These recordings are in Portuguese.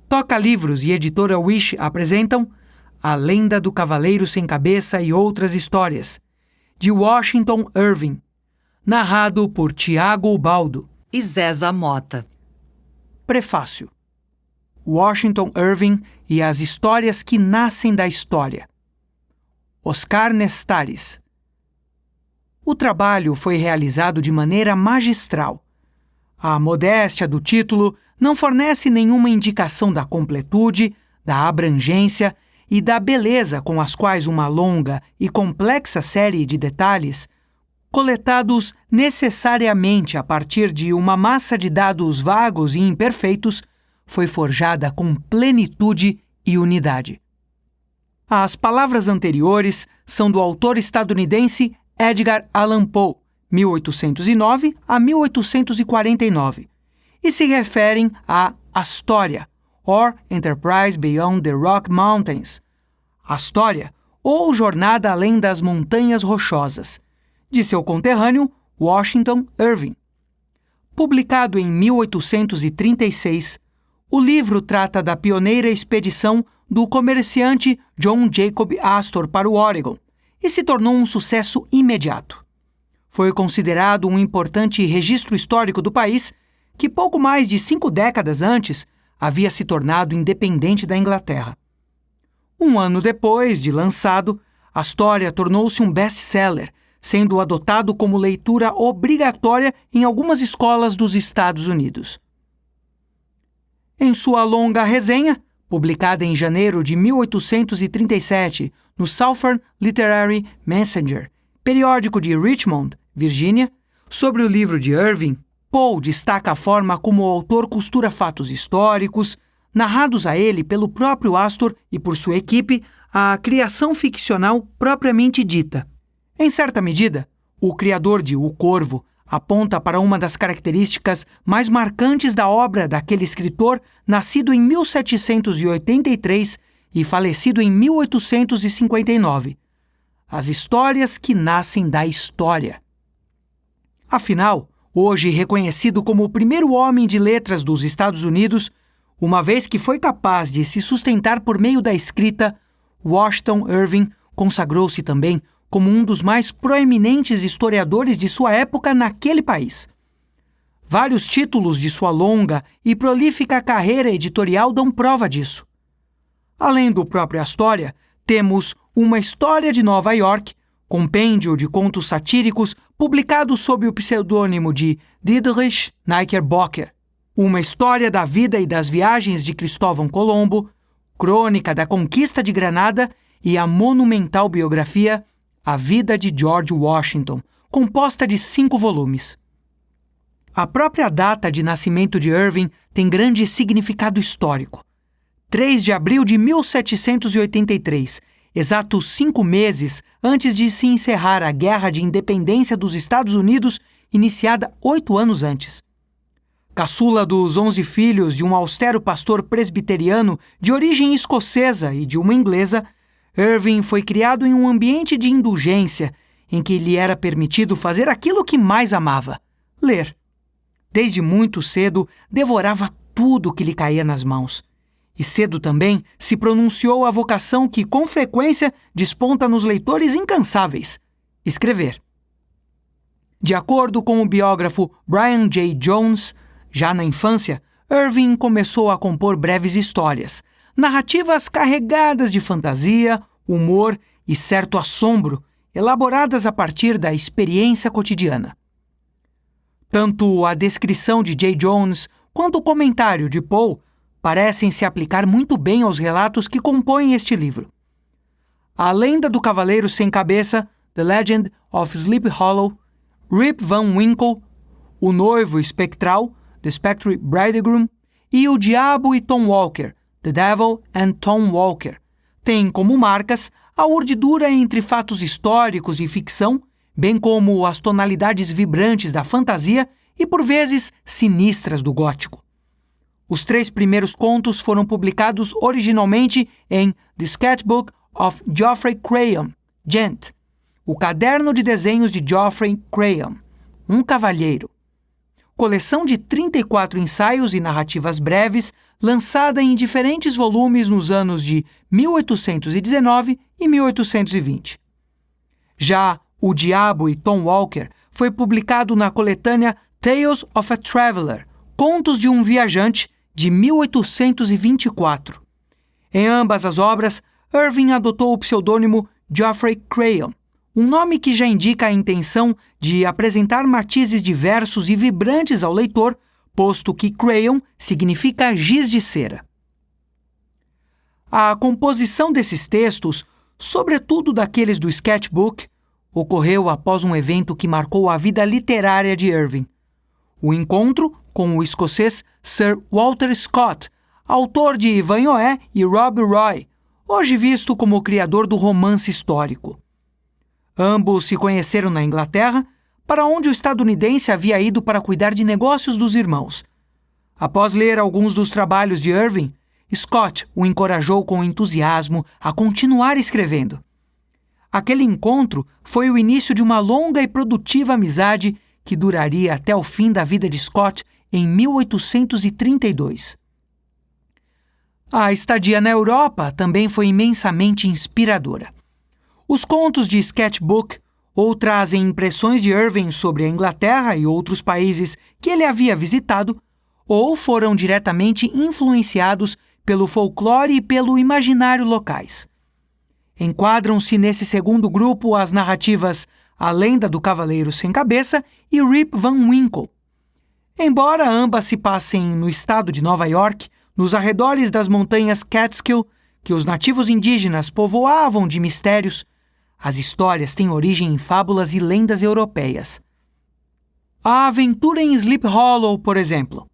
Toca Livros e Editora Wish apresentam A Lenda do Cavaleiro Sem Cabeça e Outras Histórias, de Washington Irving, narrado por Tiago Ubaldo e Zéza Mota. Prefácio. Washington Irving e as histórias que nascem da história. Oscar Nestares. O trabalho foi realizado de maneira magistral. A modéstia do título não fornece nenhuma indicação da completude, da abrangência e da beleza com as quais uma longa e complexa série de detalhes, coletados necessariamente a partir de uma massa de dados vagos e imperfeitos, foi forjada com plenitude e unidade. As palavras anteriores são do autor estadunidense Edgar Allan Poe, 1809 a 1849, e se referem a Astoria, or Enterprise Beyond the Rock Mountains, Astoria, ou Jornada Além das Montanhas Rochosas, de seu conterrâneo Washington Irving. Publicado em 1836, o livro trata da pioneira expedição do comerciante John Jacob Astor para o Oregon e se tornou um sucesso imediato. Foi considerado um importante registro histórico do país que pouco mais de 5 décadas antes havia se tornado independente da Inglaterra. Um ano depois de lançado, Astoria tornou-se um best-seller, sendo adotado como leitura obrigatória em algumas escolas dos Estados Unidos. Em sua longa resenha, publicada em janeiro de 1837 no Southern Literary Messenger, periódico de Richmond, Virgínia, sobre o livro de Irving, Poe destaca a forma como o autor costura fatos históricos, narrados a ele pelo próprio Astor e por sua equipe, à criação ficcional propriamente dita. Em certa medida, o criador de O Corvo aponta para uma das características mais marcantes da obra daquele escritor nascido em 1783 e falecido em 1859. As histórias que nascem da história. Afinal, hoje reconhecido como o primeiro homem de letras dos Estados Unidos, uma vez que foi capaz de se sustentar por meio da escrita, Washington Irving consagrou-se também como um dos mais proeminentes historiadores de sua época naquele país. Vários títulos de sua longa e prolífica carreira editorial dão prova disso. Além do próprio Astoria, temos Uma História de Nova York, compêndio de contos satíricos publicado sob o pseudônimo de Dietrich Knickerbocker, Uma História da Vida e das Viagens de Cristóvão Colombo, Crônica da Conquista de Granada e a monumental biografia A Vida de George Washington, composta de 5 volumes. A própria data de nascimento de Irving tem grande significado histórico. 3 de abril de 1783, exatos 5 meses antes de se encerrar a Guerra de Independência dos Estados Unidos, iniciada 8 anos antes. Caçula dos 11 filhos de um austero pastor presbiteriano de origem escocesa e de uma inglesa, Irving foi criado em um ambiente de indulgência em que lhe era permitido fazer aquilo que mais amava, ler. Desde muito cedo, devorava tudo que lhe caía nas mãos. E cedo também se pronunciou a vocação que, com frequência, desponta nos leitores incansáveis: escrever. De acordo com o biógrafo Brian J. Jones, já na infância, Irving começou a compor breves histórias, narrativas carregadas de fantasia, humor e certo assombro, elaboradas a partir da experiência cotidiana. Tanto a descrição de J. Jones quanto o comentário de Poe parecem se aplicar muito bem aos relatos que compõem este livro. A Lenda do Cavaleiro Sem Cabeça, The Legend of Sleepy Hollow, Rip Van Winkle, O Noivo Espectral, The Spectre Bridegroom, e O Diabo e Tom Walker, The Devil and Tom Walker, têm como marcas a urdidura entre fatos históricos e ficção, bem como as tonalidades vibrantes da fantasia e, por vezes, sinistras do gótico. Os 3 primeiros contos foram publicados originalmente em The Sketchbook of Geoffrey Crayon, Gent, o caderno de desenhos de Geoffrey Crayon, um cavalheiro. coleção de 34 ensaios e narrativas breves, lançada em diferentes volumes nos anos de 1819 e 1820. Já O Diabo e Tom Walker foi publicado na coletânea Tales of a Traveler, Contos de um Viajante, de 1824. Em ambas as obras, Irving adotou o pseudônimo Geoffrey Crayon, um nome que já indica a intenção de apresentar matizes diversos e vibrantes ao leitor, posto que crayon significa giz de cera. A composição desses textos, sobretudo daqueles do sketchbook, ocorreu após um evento que marcou a vida literária de Irving: o encontro com o escocês Sir Walter Scott, autor de Ivanhoé e Rob Roy, hoje visto como o criador do romance histórico. Ambos se conheceram na Inglaterra, para onde o estadunidense havia ido para cuidar de negócios dos irmãos. Após ler alguns dos trabalhos de Irving, Scott o encorajou com entusiasmo a continuar escrevendo. Aquele encontro foi o início de uma longa e produtiva amizade que duraria até o fim da vida de Scott em 1832. A estadia na Europa também foi imensamente inspiradora. Os contos de sketchbook ou trazem impressões de Irving sobre a Inglaterra e outros países que ele havia visitado, ou foram diretamente influenciados pelo folclore e pelo imaginário locais. Enquadram-se nesse segundo grupo as narrativas A Lenda do Cavaleiro Sem Cabeça e Rip Van Winkle. Embora ambas se passem no estado de Nova York, nos arredores das montanhas Catskill, que os nativos indígenas povoavam de mistérios, as histórias têm origem em fábulas e lendas europeias. A aventura em Sleep Hollow, por exemplo.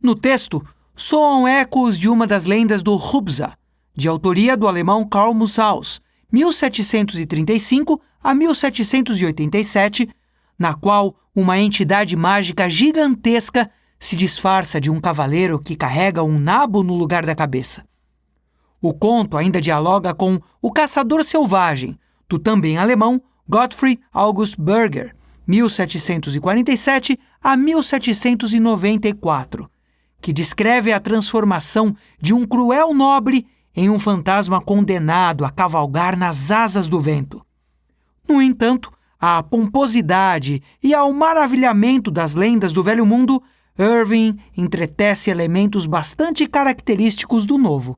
No texto, soam ecos de uma das lendas do Hubza, de autoria do alemão Karl Musaus, 1735 a 1787, na qual uma entidade mágica gigantesca se disfarça de um cavaleiro que carrega um nabo no lugar da cabeça. O conto ainda dialoga com O Caçador Selvagem, do também alemão Gottfried August Berger, 1747 a 1794, que descreve a transformação de um cruel nobre em um fantasma condenado a cavalgar nas asas do vento. No entanto, à pomposidade e ao maravilhamento das lendas do Velho Mundo, Irving entretece elementos bastante característicos do Novo.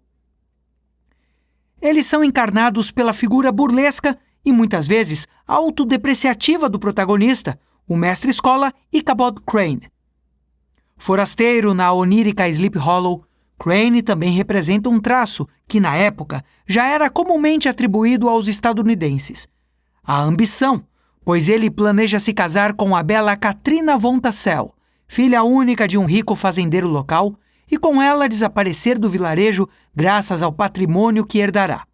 Eles são encarnados pela figura burlesca e muitas vezes autodepreciativa do protagonista, o mestre-escola Ichabod Crane. Forasteiro na onírica Sleep Hollow, Crane também representa um traço que, na época, já era comumente atribuído aos estadunidenses: a ambição, pois ele planeja se casar com a bela Katrina von Tassel, filha única de um rico fazendeiro local, e com ela desaparecer do vilarejo graças ao patrimônio que herdará.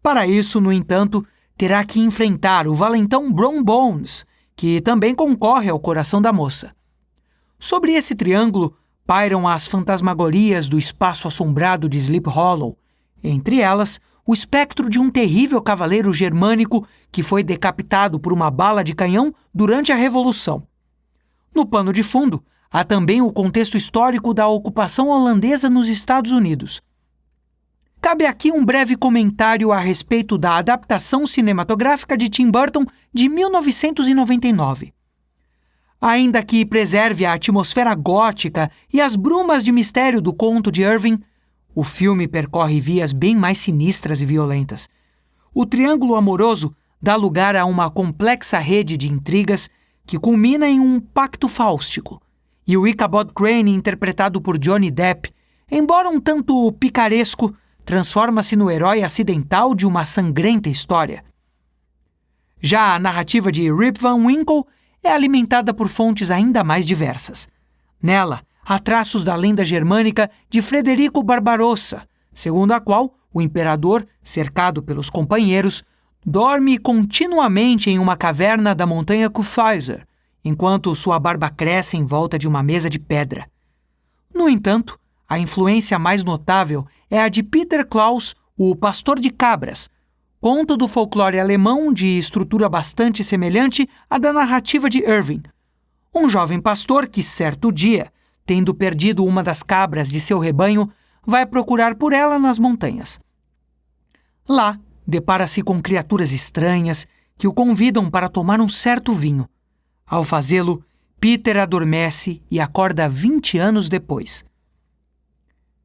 Para isso, no entanto, terá que enfrentar o valentão Brom Bones, que também concorre ao coração da moça. Sobre esse triângulo pairam as fantasmagorias do espaço assombrado de Sleep Hollow, entre elas o espectro de um terrível cavaleiro germânico que foi decapitado por uma bala de canhão durante a Revolução. No pano de fundo, há também o contexto histórico da ocupação holandesa nos Estados Unidos. Cabe aqui um breve comentário a respeito da adaptação cinematográfica de Tim Burton de 1999. Ainda que preserve a atmosfera gótica e as brumas de mistério do conto de Irving, o filme percorre vias bem mais sinistras e violentas. O triângulo amoroso dá lugar a uma complexa rede de intrigas que culmina em um pacto fáustico, e o Ichabod Crane, interpretado por Johnny Depp, embora um tanto picaresco, transforma-se no herói acidental de uma sangrenta história. Já a narrativa de Rip Van Winkle é alimentada por fontes ainda mais diversas. Nela, há traços da lenda germânica de Frederico Barbarossa, segundo a qual o imperador, cercado pelos companheiros, dorme continuamente em uma caverna da montanha Kufeiser, enquanto sua barba cresce em volta de uma mesa de pedra. No entanto, a influência mais notável é a de Peter Klaus, o Pastor de Cabras, conto do folclore alemão de estrutura bastante semelhante à da narrativa de Irving. Um jovem pastor que, certo dia, tendo perdido uma das cabras de seu rebanho, vai procurar por ela nas montanhas. Lá, depara-se com criaturas estranhas que o convidam para tomar um certo vinho. Ao fazê-lo, Peter adormece e acorda 20 anos depois.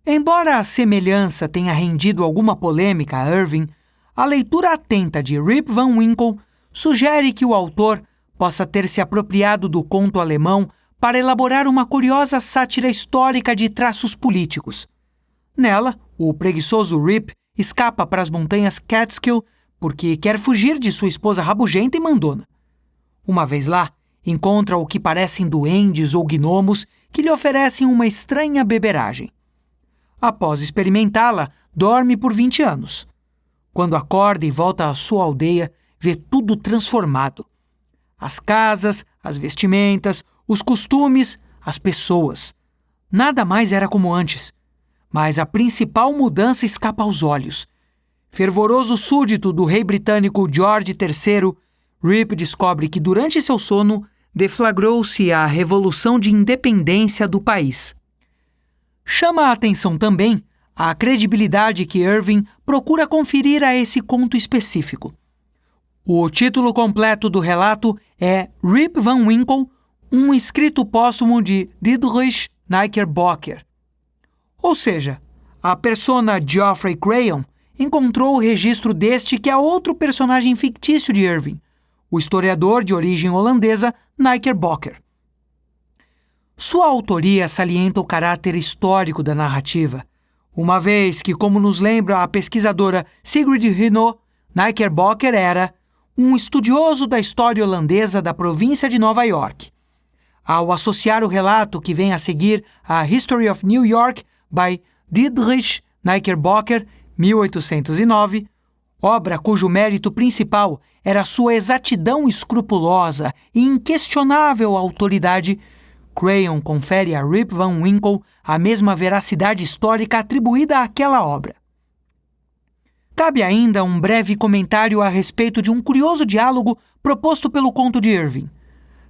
Embora a semelhança tenha rendido alguma polêmica a Irving, a leitura atenta de Rip Van Winkle sugere que o autor possa ter se apropriado do conto alemão para elaborar uma curiosa sátira histórica de traços políticos. Nela, o preguiçoso Rip escapa para as montanhas Catskill porque quer fugir de sua esposa rabugenta e mandona. Uma vez lá, encontra o que parecem duendes ou gnomos que lhe oferecem uma estranha beberagem. Após experimentá-la, dorme por 20 anos. Quando acorda e volta à sua aldeia, vê tudo transformado. As casas, as vestimentas, os costumes, as pessoas. Nada mais era como antes. Mas a principal mudança escapa aos olhos. Fervoroso súdito do rei britânico George III, Rip descobre que durante seu sono deflagrou-se a Revolução de Independência do país. Chama a atenção também a credibilidade que Irving procura conferir a esse conto específico. O título completo do relato é Rip Van Winkle, um escrito póstumo de Dietrich Knickerbocker. Ou seja, a persona Geoffrey Crayon encontrou o registro deste que é outro personagem fictício de Irving, o historiador de origem holandesa Knickerbocker. Sua autoria salienta o caráter histórico da narrativa, uma vez que, como nos lembra a pesquisadora Sigrid Renaud, Knickerbocker era um estudioso da história holandesa da província de Nova York. Ao associar o relato que vem a seguir a History of New York by Dietrich Knickerbocker, 1809, obra cujo mérito principal era sua exatidão escrupulosa e inquestionável autoridade, Crayon confere a Rip Van Winkle a mesma veracidade histórica atribuída àquela obra. Cabe ainda um breve comentário a respeito de um curioso diálogo proposto pelo conto de Irving.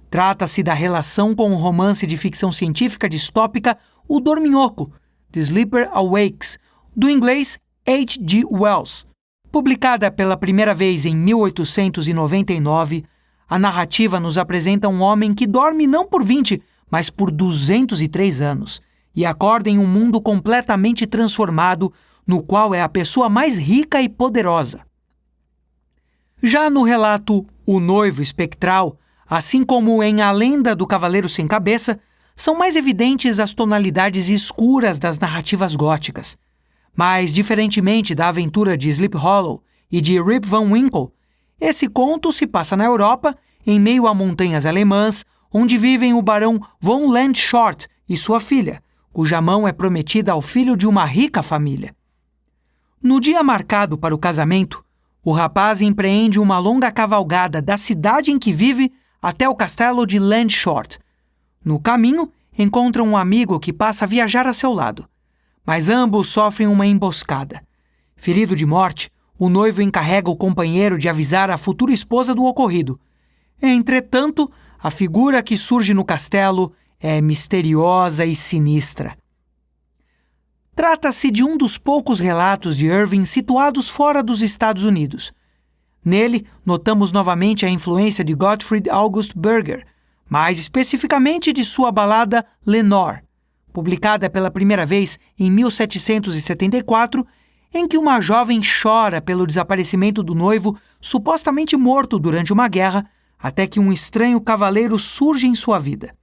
Trata-se da relação com o romance de ficção científica distópica O Dorminhoco, The Sleeper Awakes, do inglês H.G. Wells. Publicada pela primeira vez em 1899, a narrativa nos apresenta um homem que dorme não por 20, mas por 203 anos, e acorda em um mundo completamente transformado, no qual é a pessoa mais rica e poderosa. Já no relato O Noivo Espectral, assim como em A Lenda do Cavaleiro Sem Cabeça, são mais evidentes as tonalidades escuras das narrativas góticas. Mas, diferentemente da aventura de Sleep Hollow e de Rip Van Winkle, esse conto se passa na Europa, em meio a montanhas alemãs, onde vivem o barão von Landshort e sua filha, cuja mão é prometida ao filho de uma rica família. No dia marcado para o casamento, o rapaz empreende uma longa cavalgada da cidade em que vive até o castelo de Landshort. No caminho, encontra um amigo que passa a viajar a seu lado, mas ambos sofrem uma emboscada. Ferido de morte, o noivo encarrega o companheiro de avisar a futura esposa do ocorrido. Entretanto, a figura que surge no castelo é misteriosa e sinistra. Trata-se de um dos poucos relatos de Irving situados fora dos Estados Unidos. Nele, notamos novamente a influência de Gottfried August Berger, mais especificamente de sua balada Lenore, publicada pela primeira vez em 1774, em que uma jovem chora pelo desaparecimento do noivo supostamente morto durante uma guerra, até que um estranho cavaleiro surge em sua vida.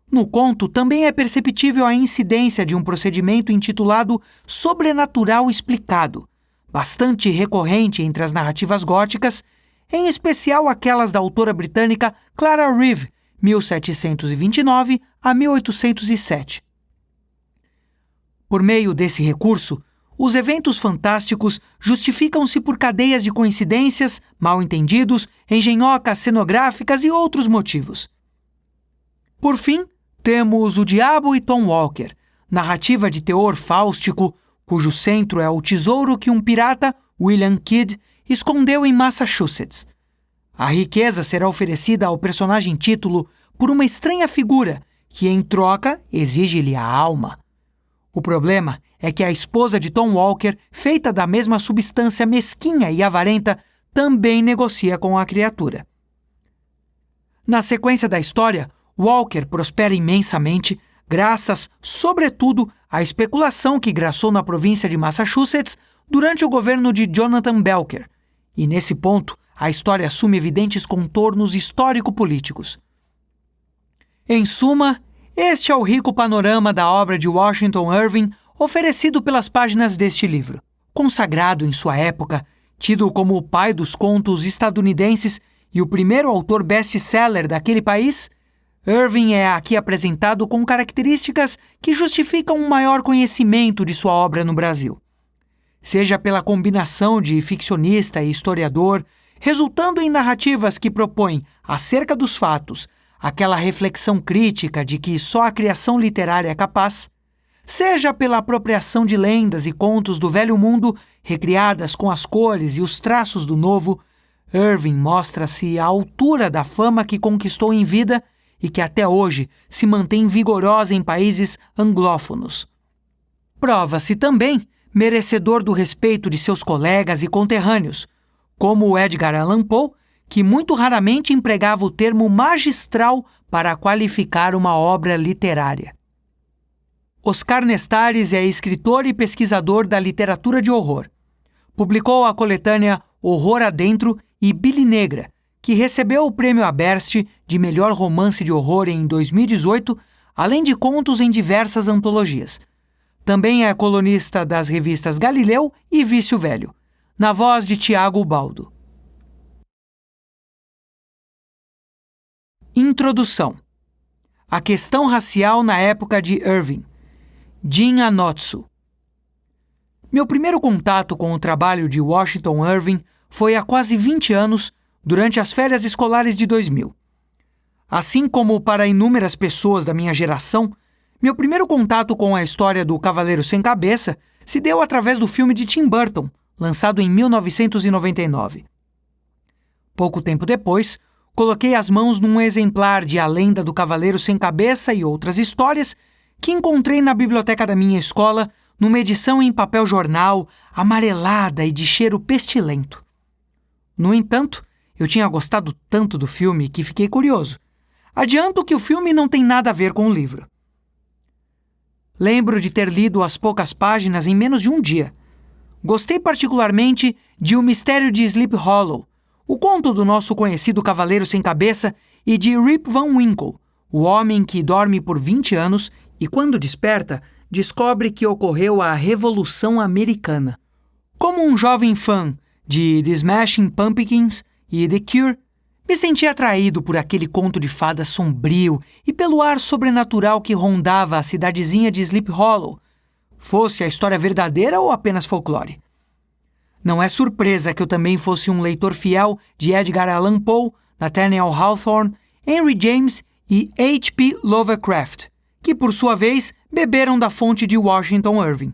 No conto também é perceptível a incidência de um procedimento intitulado Sobrenatural Explicado, bastante recorrente entre as narrativas góticas, em especial aquelas da autora britânica Clara Reeve, 1729 a 1807. Por meio desse recurso, os eventos fantásticos justificam-se por cadeias de coincidências, mal-entendidos, engenhocas cenográficas e outros motivos. Por fim, temos O Diabo e Tom Walker, narrativa de teor fáustico, cujo centro é o tesouro que um pirata, William Kidd, escondeu em Massachusetts. A riqueza será oferecida ao personagem título por uma estranha figura que, em troca, exige-lhe a alma. O problema é que a esposa de Tom Walker, feita da mesma substância mesquinha e avarenta, também negocia com a criatura. Na sequência da história, Walker prospera imensamente, graças, sobretudo, à especulação que graçou na província de Massachusetts durante o governo de Jonathan Belcher, e nesse ponto a história assume evidentes contornos histórico-políticos. Em suma, este é o rico panorama da obra de Washington Irving oferecido pelas páginas deste livro. Consagrado em sua época, tido como o pai dos contos estadunidenses e o primeiro autor best-seller daquele país, Irving é aqui apresentado com características que justificam um maior conhecimento de sua obra no Brasil. Seja pela combinação de ficcionista e historiador, resultando em narrativas que propõem, acerca dos fatos, aquela reflexão crítica de que só a criação literária é capaz, seja pela apropriação de lendas e contos do velho mundo recriadas com as cores e os traços do novo, Irving mostra-se à altura da fama que conquistou em vida e que até hoje se mantém vigorosa em países anglófonos. Prova-se também merecedor do respeito de seus colegas e conterrâneos, como o Edgar Allan Poe, que muito raramente empregava o termo magistral para qualificar uma obra literária. Oscar Nestares é escritor e pesquisador da literatura de horror. Publicou a coletânea Horror Adentro e Billy Negra, que recebeu o Prêmio Aberst de melhor romance de horror em 2018, além de contos em diversas antologias. Também é colunista das revistas Galileu e Vício Velho, na voz de Tiago Baldo. Introdução. A questão racial na época de Irving. Jin Anotsu. Meu primeiro contato com o trabalho de Washington Irving foi há quase 20 anos, durante as férias escolares de 2000. Assim como para inúmeras pessoas da minha geração, meu primeiro contato com a história do Cavaleiro Sem Cabeça se deu através do filme de Tim Burton, lançado em 1999. Pouco tempo depois, coloquei as mãos num exemplar de A Lenda do Cavaleiro Sem Cabeça e Outras Histórias que encontrei na biblioteca da minha escola numa edição em papel jornal, amarelada e de cheiro pestilento. No entanto, eu tinha gostado tanto do filme que fiquei curioso. Adianto que o filme não tem nada a ver com o livro. Lembro de ter lido as poucas páginas em menos de um dia. Gostei particularmente de O Mistério de Sleep Hollow, o conto do nosso conhecido Cavaleiro Sem Cabeça, e de Rip Van Winkle, o homem que dorme por 20 anos e, quando desperta, descobre que ocorreu a Revolução Americana. Como um jovem fã de The Smashing Pumpkins e The Cure, me senti atraído por aquele conto de fadas sombrio e pelo ar sobrenatural que rondava a cidadezinha de Sleep Hollow, fosse a história verdadeira ou apenas folclore. Não é surpresa que eu também fosse um leitor fiel de Edgar Allan Poe, Nathaniel Hawthorne, Henry James e H.P. Lovecraft, que por sua vez beberam da fonte de Washington Irving.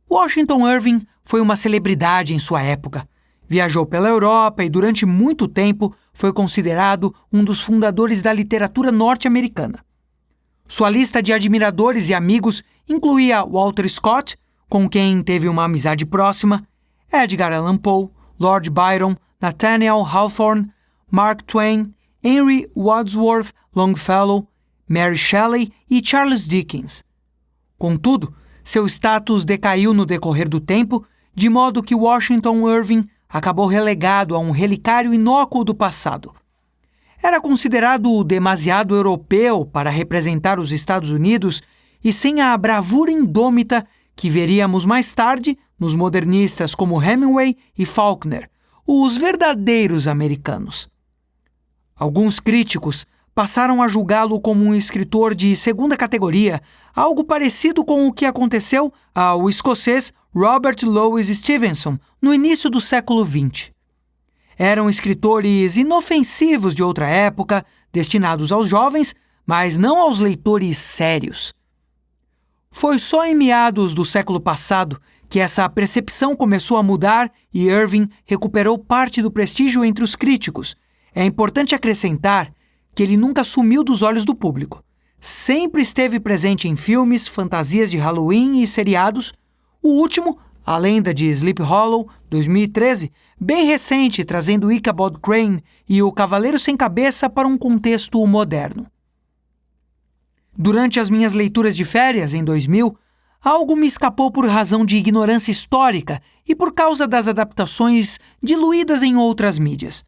Washington Irving foi uma celebridade em sua época. Viajou pela Europa e durante muito tempo foi considerado um dos fundadores da literatura norte-americana. Sua lista de admiradores e amigos incluía Walter Scott, com quem teve uma amizade próxima, Edgar Allan Poe, Lord Byron, Nathaniel Hawthorne, Mark Twain, Henry Wadsworth Longfellow, Mary Shelley e Charles Dickens. Contudo, seu status decaiu no decorrer do tempo, de modo que Washington Irving acabou relegado a um relicário inócuo do passado. Era considerado demasiado europeu para representar os Estados Unidos e sem a bravura indômita que veríamos mais tarde nos modernistas como Hemingway e Faulkner, os verdadeiros americanos. Alguns críticos passaram a julgá-lo como um escritor de segunda categoria, algo parecido com o que aconteceu ao escocês Robert Louis Stevenson no início do século XX. Eram escritores inofensivos de outra época, destinados aos jovens, mas não aos leitores sérios. Foi só em meados do século passado que essa percepção começou a mudar e Irving recuperou parte do prestígio entre os críticos. É importante acrescentar que ele nunca sumiu dos olhos do público. Sempre esteve presente em filmes, fantasias de Halloween e seriados. O último, A Lenda de Sleep Hollow, 2013, bem recente, trazendo Ichabod Crane e o Cavaleiro Sem Cabeça para um contexto moderno. Durante as minhas leituras de férias, em 2000, algo me escapou por razão de ignorância histórica e por causa das adaptações diluídas em outras mídias.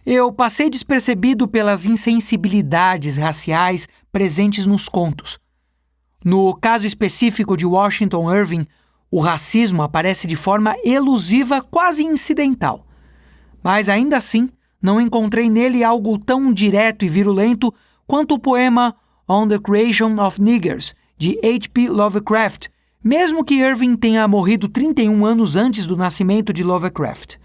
Eu passei despercebido pelas insensibilidades raciais presentes nos contos. No caso específico de Washington Irving, o racismo aparece de forma elusiva, quase incidental. Mas ainda assim, não encontrei nele algo tão direto e virulento quanto o poema On the Creation of Niggers, de H.P. Lovecraft, mesmo que Irving tenha morrido 31 anos antes do nascimento de Lovecraft.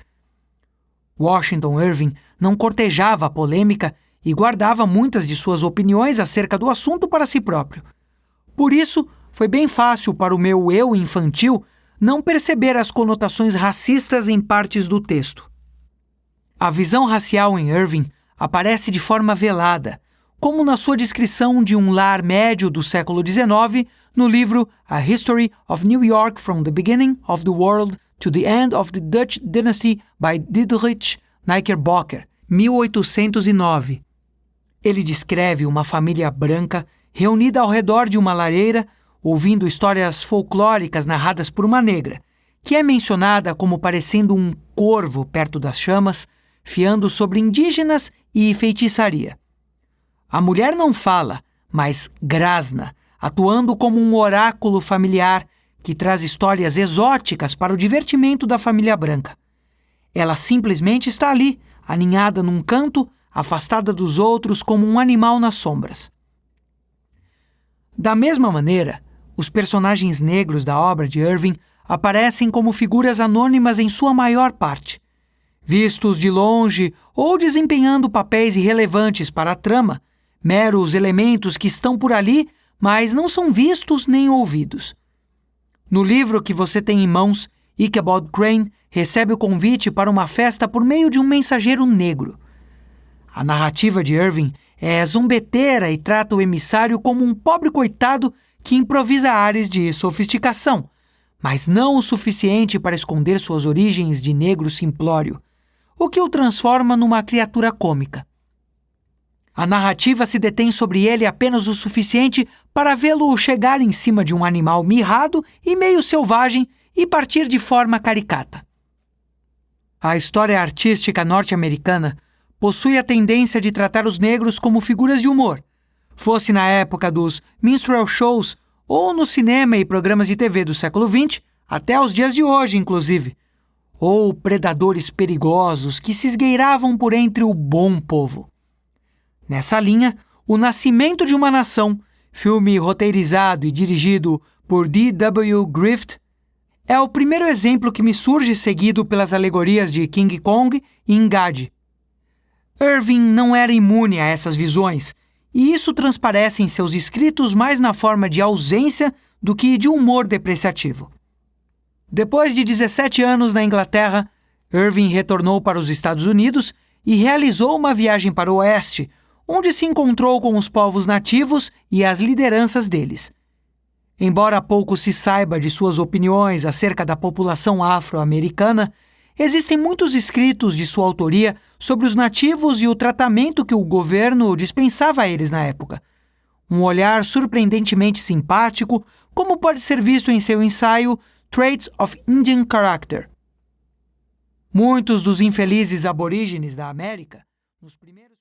Washington Irving não cortejava a polêmica e guardava muitas de suas opiniões acerca do assunto para si próprio. Por isso, foi bem fácil para o meu eu infantil não perceber as conotações racistas em partes do texto. A visão racial em Irving aparece de forma velada, como na sua descrição de um lar médio do século XIX no livro A History of New York from the Beginning of the World to the End of the Dutch Dynasty by Diederich Knickerbocker, 1809. Ele descreve uma família branca reunida ao redor de uma lareira, ouvindo histórias folclóricas narradas por uma negra, que é mencionada como parecendo um corvo perto das chamas, fiando sobre indígenas e feitiçaria. A mulher não fala, mas grasna, atuando como um oráculo familiar que traz histórias exóticas para o divertimento da família branca. Ela simplesmente está ali, aninhada num canto, afastada dos outros como um animal nas sombras. Da mesma maneira, os personagens negros da obra de Irving aparecem como figuras anônimas em sua maior parte. Vistos de longe ou desempenhando papéis irrelevantes para a trama, meros elementos que estão por ali, mas não são vistos nem ouvidos. No livro que você tem em mãos, Ichabod Crane recebe o convite para uma festa por meio de um mensageiro negro. A narrativa de Irving é zombeteira e trata o emissário como um pobre coitado que improvisa ares de sofisticação, mas não o suficiente para esconder suas origens de negro simplório, o que o transforma numa criatura cômica. A narrativa se detém sobre ele apenas o suficiente para vê-lo chegar em cima de um animal mirrado e meio selvagem e partir de forma caricata. A história artística norte-americana possui a tendência de tratar os negros como figuras de humor, fosse na época dos minstrel shows ou no cinema e programas de TV do século XX, até os dias de hoje, inclusive, ou predadores perigosos que se esgueiravam por entre o bom povo. Nessa linha, O Nascimento de uma Nação, filme roteirizado e dirigido por D.W. Griffith, é o primeiro exemplo que me surge seguido pelas alegorias de King Kong e Engad. Irving não era imune a essas visões, e isso transparece em seus escritos mais na forma de ausência do que de humor depreciativo. Depois de 17 anos na Inglaterra, Irving retornou para os Estados Unidos e realizou uma viagem para o Oeste, onde se encontrou com os povos nativos e as lideranças deles. Embora pouco se saiba de suas opiniões acerca da população afro-americana, existem muitos escritos de sua autoria sobre os nativos e o tratamento que o governo dispensava a eles na época. Um olhar surpreendentemente simpático, como pode ser visto em seu ensaio Traits of Indian Character. Muitos dos infelizes aborígenes da América, nos primeiros...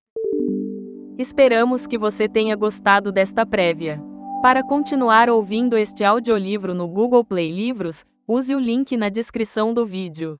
Esperamos que você tenha gostado desta prévia. Para continuar ouvindo este audiolivro no Google Play Livros, use o link na descrição do vídeo.